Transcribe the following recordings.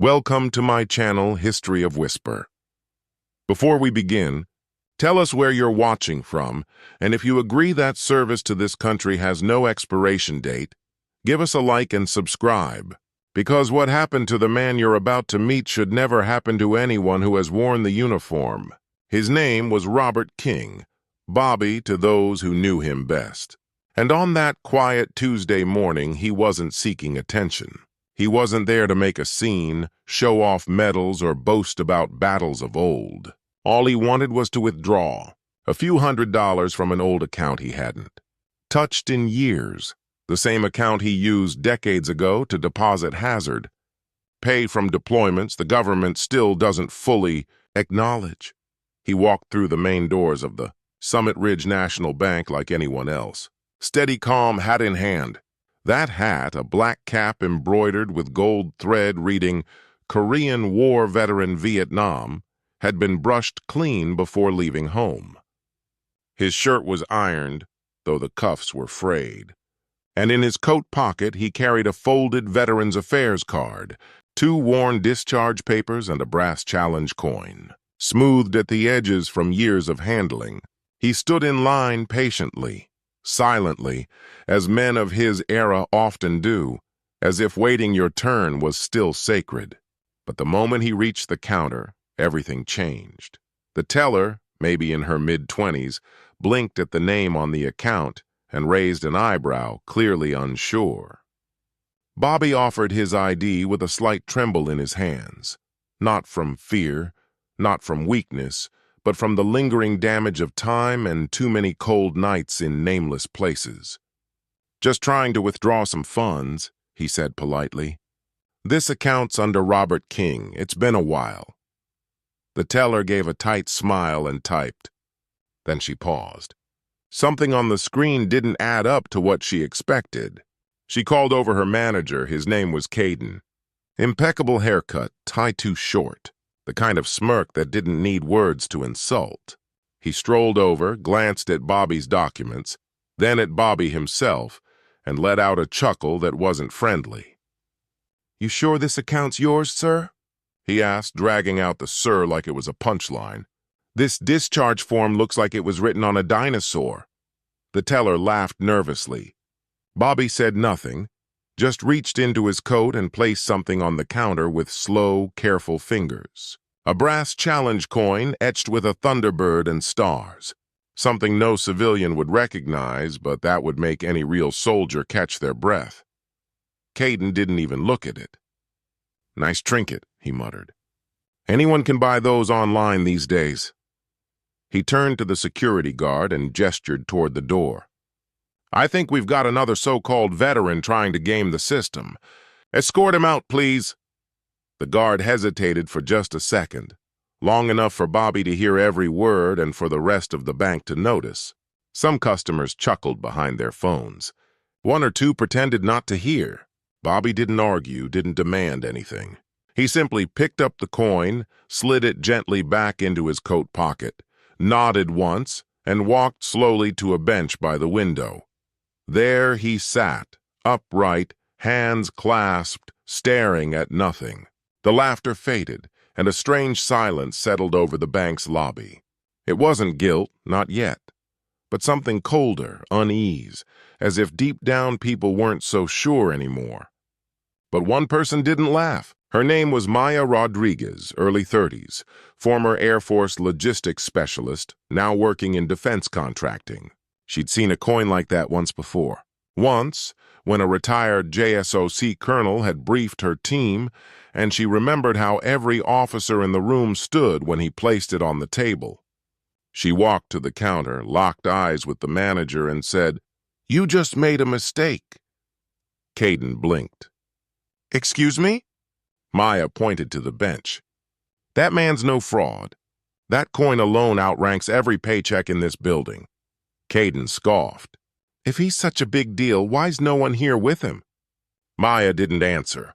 Welcome to my channel, History of Whisper. Before we begin, tell us where you're watching from, and if you agree that service to this country has no expiration date, give us a like and subscribe. Because what happened to the man you're about to meet should never happen to anyone who has worn the uniform. His name was Robert King, Bobby to those who knew him best. And on that quiet Tuesday morning, he wasn't seeking attention. He wasn't there to make a scene, show off medals, or boast about battles of old. All he wanted was to withdraw a few $100s from an old account he hadn't touched in years, the same account he used decades ago to deposit hazard, pay from deployments the government still doesn't fully acknowledge. He walked through the main doors of the Summit Ridge National Bank like anyone else, steady, calm, hat in hand. That hat, a black cap embroidered with gold thread reading Korean War Veteran Vietnam, had been brushed clean before leaving home. His shirt was ironed, though the cuffs were frayed. And in his coat pocket he carried a folded Veterans Affairs card, 2 worn discharge papers, and a brass challenge coin, smoothed at the edges from years of handling. He stood in line patiently, silently, as men of his era often do, as if waiting your turn was still sacred. But the moment he reached the counter, everything changed. The teller, maybe in her mid-20s, blinked at the name on the account and raised an eyebrow, clearly unsure. Bobby offered his ID with a slight tremble in his hands, not from fear, not from weakness, but from the lingering damage of time and too many cold nights in nameless places. "Just trying to withdraw some funds," he said politely. "This account's under Robert King. It's been a while." The teller gave a tight smile and typed. Then she paused. Something on the screen didn't add up to what she expected. She called over her manager. His name was Caden. Impeccable haircut, tie too short, the kind of smirk that didn't need words to insult. He strolled over, glanced at Bobby's documents, then at Bobby himself, and let out a chuckle that wasn't friendly. "You sure this account's yours, sir?" he asked, dragging out the "sir" like it was a punchline. "This discharge form looks like it was written on a dinosaur." The teller laughed nervously. Bobby said nothing, just reached into his coat and placed something on the counter with slow, careful fingers. A brass challenge coin etched with a thunderbird and stars. Something no civilian would recognize, but that would make any real soldier catch their breath. Caden didn't even look at it. "Nice trinket," he muttered. "Anyone can buy those online these days." He turned to the security guard and gestured toward the door. "I think we've got another so-called veteran trying to game the system. Escort him out, please." The guard hesitated for just a second, long enough for Bobby to hear every word and for the rest of the bank to notice. Some customers chuckled behind their phones. 1 or 2 pretended not to hear. Bobby didn't argue, didn't demand anything. He simply picked up the coin, slid it gently back into his coat pocket, nodded once, and walked slowly to a bench by the window. There he sat, upright, hands clasped, staring at nothing. The laughter faded, and a strange silence settled over the bank's lobby. It wasn't guilt, not yet, but something colder, unease, as if deep down people weren't so sure anymore. But one person didn't laugh. Her name was Maya Rodriguez, early 30s, former Air Force logistics specialist, now working in defense contracting. She'd seen a coin like that once before. Once, when a retired JSOC colonel had briefed her team, and she remembered how every officer in the room stood when he placed it on the table. She walked to the counter, locked eyes with the manager, and said, "You just made a mistake." Caden blinked. "Excuse me?" Maya pointed to the bench. "That man's no fraud. That coin alone outranks every paycheck in this building." Caden scoffed. "If he's such a big deal, why's no one here with him?" Maya didn't answer.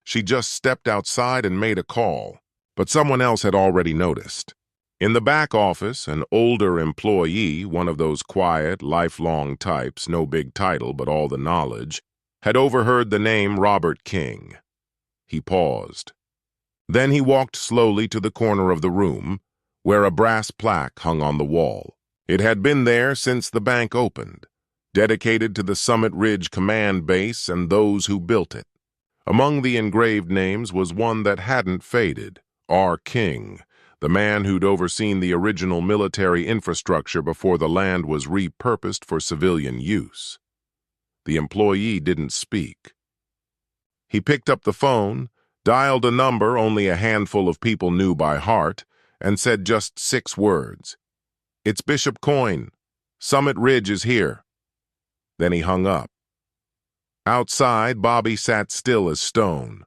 She just stepped outside and made a call, but someone else had already noticed. In the back office, an older employee, one of those quiet, lifelong types, no big title but all the knowledge, had overheard the name Robert King. He paused. Then he walked slowly to the corner of the room, where a brass plaque hung on the wall. It had been there since the bank opened, dedicated to the Summit Ridge Command Base and those who built it. Among the engraved names was one that hadn't faded, R. King, the man who'd overseen the original military infrastructure before the land was repurposed for civilian use. The employee didn't speak. He picked up the phone, dialed a number only a handful of people knew by heart, and said just 6 words. "It's Bishop Coyne. Summit Ridge is here." Then he hung up. Outside, Bobby sat still as stone.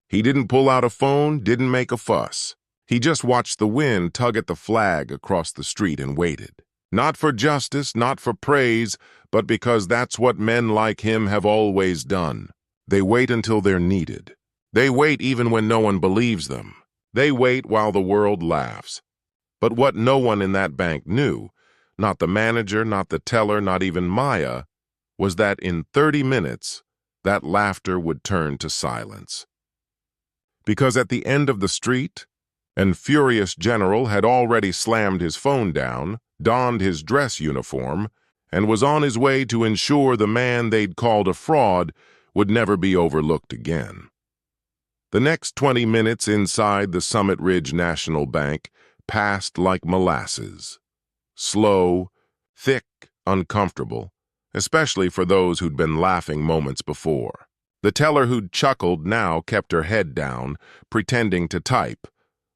He didn't pull out a phone, didn't make a fuss. He just watched the wind tug at the flag across the street and waited. Not for justice, not for praise, but because that's what men like him have always done. They wait until they're needed. They wait even when no one believes them. They wait while the world laughs. But what no one in that bank knew, not the manager, not the teller, not even Maya, was that in 30 minutes, that laughter would turn to silence. Because at the end of the street, an furious general had already slammed his phone down, donned his dress uniform, and was on his way to ensure the man they'd called a fraud would never be overlooked again. The next 20 minutes inside the Summit Ridge National Bank passed like molasses. Slow, thick, uncomfortable, especially for those who'd been laughing moments before. The teller who'd chuckled now kept her head down, pretending to type,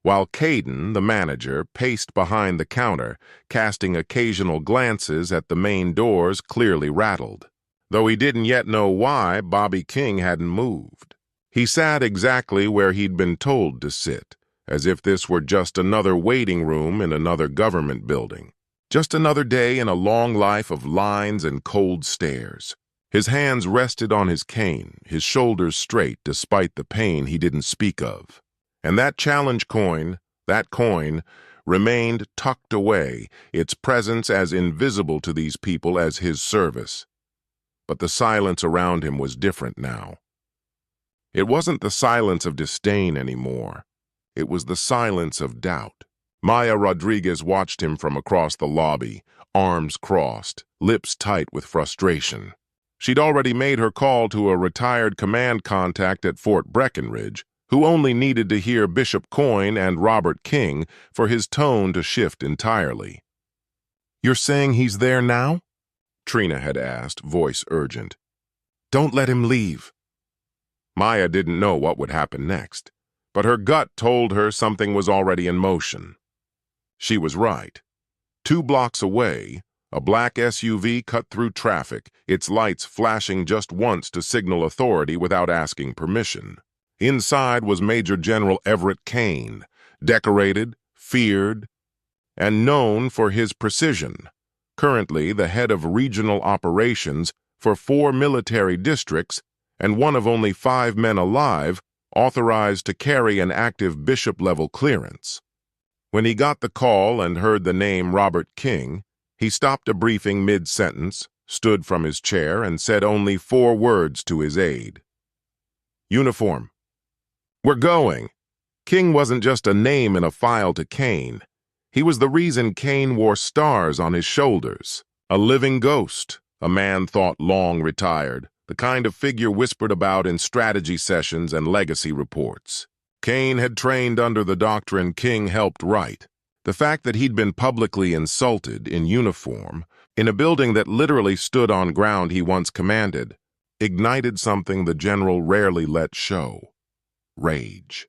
while Caden, the manager, paced behind the counter, casting occasional glances at the main doors clearly rattled. Though he didn't yet know why, Bobby King hadn't moved. He sat exactly where he'd been told to sit, as if this were just another waiting room in another government building. Just another day in a long life of lines and cold stares. His hands rested on his cane, his shoulders straight despite the pain he didn't speak of. And that challenge coin, that coin, remained tucked away, its presence as invisible to these people as his service. But the silence around him was different now. It wasn't the silence of disdain anymore. It was the silence of doubt. Maya Rodriguez watched him from across the lobby, arms crossed, lips tight with frustration. She'd already made her call to a retired command contact at Fort Breckenridge, who only needed to hear Bishop Coyne and Robert King for his tone to shift entirely. "You're saying he's there now?" Trina had asked, voice urgent. "Don't let him leave." Maya didn't know what would happen next, but her gut told her something was already in motion. She was right. 2 blocks away, a black SUV cut through traffic, its lights flashing just once to signal authority without asking permission. Inside was Major General Everett Kane, decorated, feared, and known for his precision. Currently the head of regional operations for 4 military districts and one of only 5 men alive authorized to carry an active bishop-level clearance. When he got the call and heard the name Robert King, he stopped a briefing mid-sentence, stood from his chair, and said only 4 words to his aide. "Uniform. We're going." King wasn't just a name in a file to Kane. He was the reason Kane wore stars on his shoulders. A living ghost, a man thought long retired, the kind of figure whispered about in strategy sessions and legacy reports. Kane had trained under the doctrine King helped write. The fact that he'd been publicly insulted in uniform, in a building that literally stood on ground he once commanded, ignited something the general rarely let show: rage.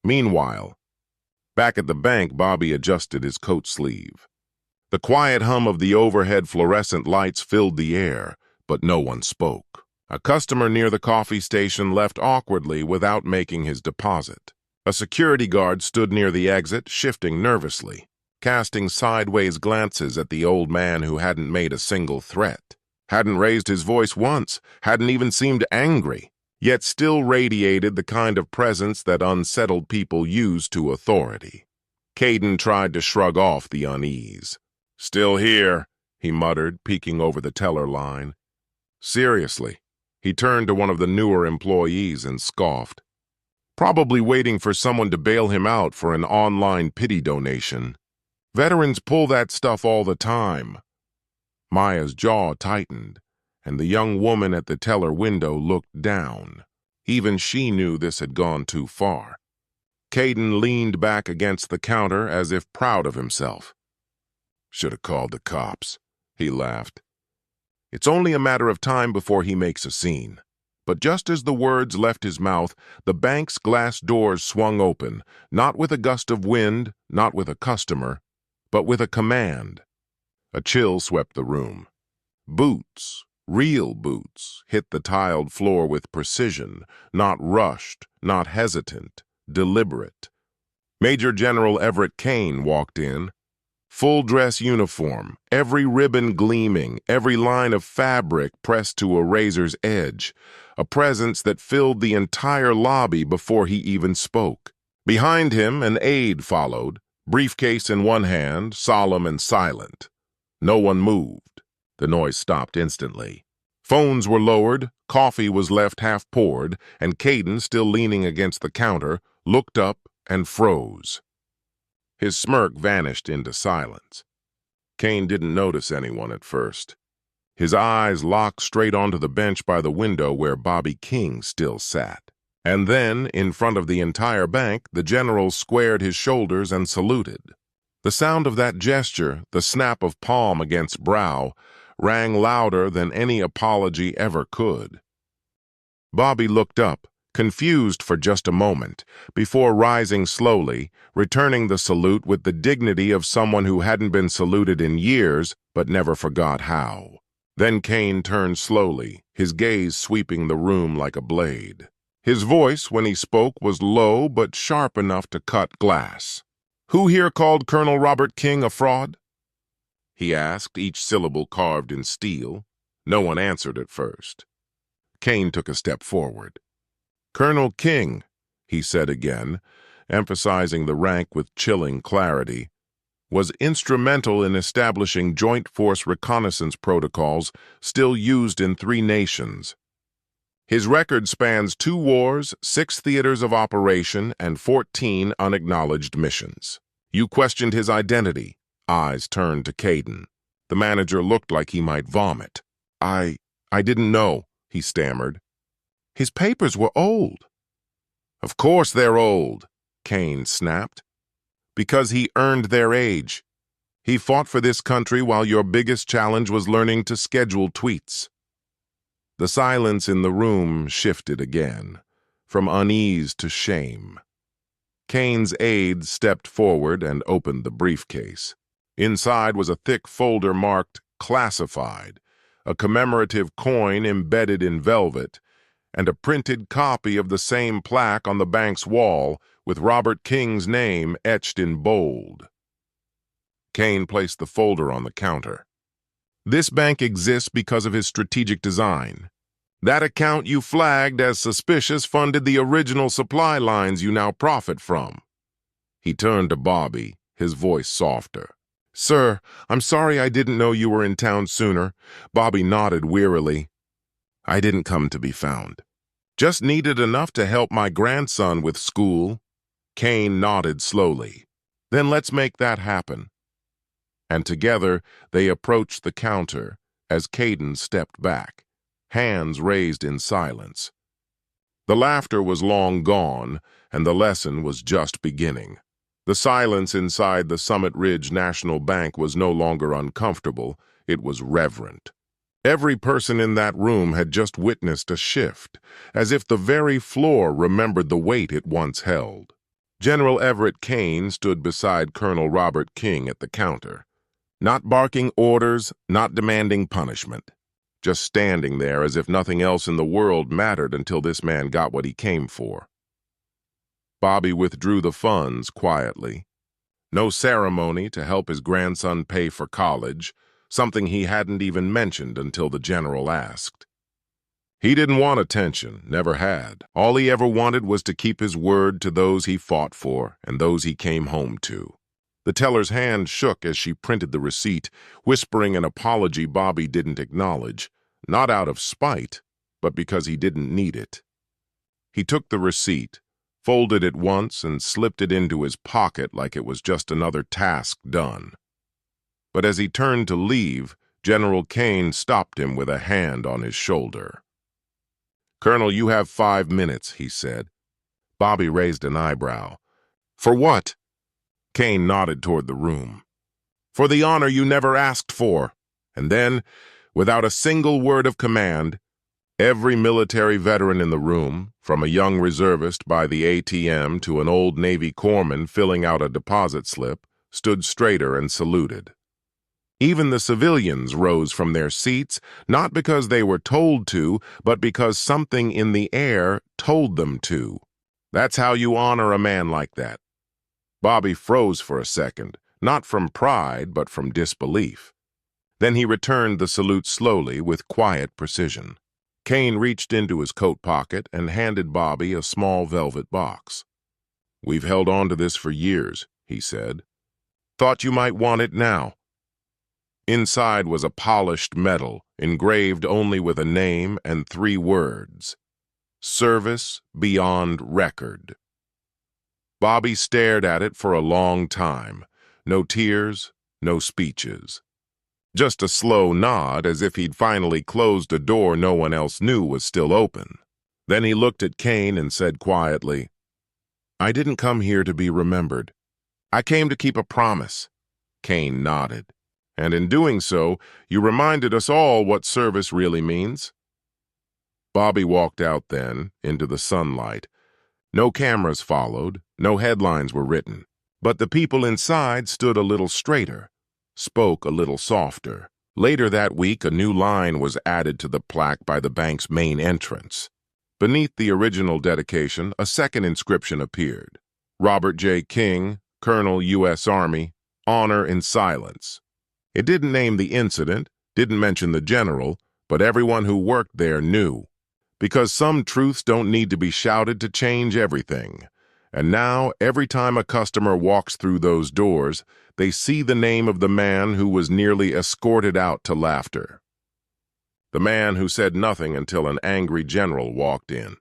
Meanwhile, back at the bank, Bobby adjusted his coat sleeve. The quiet hum of the overhead fluorescent lights filled the air, but no one spoke. A customer near the coffee station left awkwardly without making his deposit. A security guard stood near the exit, shifting nervously, casting sideways glances at the old man who hadn't made a single threat, hadn't raised his voice once, hadn't even seemed angry, yet still radiated the kind of presence that unsettled people use to authority. Caden tried to shrug off the unease. "Still here," he muttered, peeking over the teller line. Seriously, he turned to one of the newer employees and scoffed. probably waiting for someone to bail him out for an online pity donation. Veterans pull that stuff all the time. Maya's jaw tightened, and the young woman at the teller window looked down. Even she knew this had gone too far. Caden leaned back against the counter as if proud of himself. "Should have called the cops," he laughed. "It's only a matter of time before he makes a scene." But just as the words left his mouth, the bank's glass doors swung open, not with a gust of wind, not with a customer, but with a command. A chill swept the room. Boots, real boots, hit the tiled floor with precision, not rushed, not hesitant, deliberate. Major General Everett Kane walked in. Full-dress uniform, every ribbon gleaming, every line of fabric pressed to a razor's edge, a presence that filled the entire lobby before he even spoke. Behind him, an aide followed, briefcase in one hand, solemn and silent. No one moved. The noise stopped instantly. Phones were lowered, coffee was left half-poured, and Caden, still leaning against the counter, looked up and froze. His smirk vanished into silence. Kane didn't notice anyone at first. His eyes locked straight onto the bench by the window where Bobby King still sat. And then, in front of the entire bank, the general squared his shoulders and saluted. The sound of that gesture, the snap of palm against brow, rang louder than any apology ever could. Bobby looked up, confused for just a moment, before rising slowly, returning the salute with the dignity of someone who hadn't been saluted in years but never forgot how. Then Kane turned slowly, his gaze sweeping the room like a blade. His voice, when he spoke, was low but sharp enough to cut glass. "Who here called Colonel Robert King a fraud?" he asked, each syllable carved in steel. No one answered at first. Kane took a step forward. "Colonel King," he said again, emphasizing the rank with chilling clarity, was instrumental in establishing joint force reconnaissance protocols still used in 3 nations. His record spans 2 wars, 6 theaters of operation, and 14 unacknowledged missions. You questioned his identity. Eyes turned to Caden. The manager looked like he might vomit. I didn't know," he stammered. "His papers were old." "Of course they're old," Kane snapped. "Because he earned their age. He fought for this country while your biggest challenge was learning to schedule tweets." The silence in the room shifted again, from unease to shame. Kane's aide stepped forward and opened the briefcase. Inside was a thick folder marked "Classified," a commemorative coin embedded in velvet, and a printed copy of the same plaque on the bank's wall with Robert King's name etched in bold. Kane placed the folder on the counter. "This bank exists because of his strategic design. That account you flagged as suspicious funded the original supply lines you now profit from." He turned to Bobby, his voice softer. "Sir, I'm sorry I didn't know you were in town sooner." Bobby nodded wearily. "I didn't come to be found. Just needed enough to help my grandson with school." Kane nodded slowly. "Then let's make that happen." And together they approached the counter as Caden stepped back, hands raised in silence. The laughter was long gone, and the lesson was just beginning. The silence inside the Summit Ridge National Bank was no longer uncomfortable, it was reverent. Every person in that room had just witnessed a shift, as if the very floor remembered the weight it once held. General Everett Kane stood beside Colonel Robert King at the counter, not barking orders, not demanding punishment, just standing there as if nothing else in the world mattered until this man got what he came for. Bobby withdrew the funds quietly. No ceremony to help his grandson pay for college, something he hadn't even mentioned until the general asked. He didn't want attention, never had. All he ever wanted was to keep his word to those he fought for and those he came home to. The teller's hand shook as she printed the receipt, whispering an apology Bobby didn't acknowledge, not out of spite, but because he didn't need it. He took the receipt, folded it once, and slipped it into his pocket like it was just another task done. But as he turned to leave, General Kane stopped him with a hand on his shoulder. "Colonel, you have 5 minutes," he said. Bobby raised an eyebrow. "For what?" Kane nodded toward the room. "For the honor you never asked for." And then, without a single word of command, every military veteran in the room, from a young reservist by the ATM to an old Navy corpsman filling out a deposit slip, stood straighter and saluted. Even the civilians rose from their seats, not because they were told to, but because something in the air told them to. That's how you honor a man like that. Bobby froze for a second, not from pride, but from disbelief. Then he returned the salute slowly, with quiet precision. Kane reached into his coat pocket and handed Bobby a small velvet box. "We've held on to this for years," he said. "Thought you might want it now." Inside was a polished metal, engraved only with a name and 3 words: "Service Beyond Record." Bobby stared at it for a long time. No tears, no speeches. Just a slow nod, as if he'd finally closed a door no one else knew was still open. Then he looked at Kane and said quietly, "I didn't come here to be remembered. I came to keep a promise." Kane nodded. "And in doing so, you reminded us all what service really means." Bobby walked out then, into the sunlight. No cameras followed, no headlines were written, but the people inside stood a little straighter, spoke a little softer. Later that week, a new line was added to the plaque by the bank's main entrance. Beneath the original dedication, a second inscription appeared: "Robert J. King, Colonel, U.S. Army, honor in silence." It didn't name the incident, didn't mention the general, but everyone who worked there knew. Because some truths don't need to be shouted to change everything. And now, every time a customer walks through those doors, they see the name of the man who was nearly escorted out to laughter. The man who said nothing until an angry general walked in.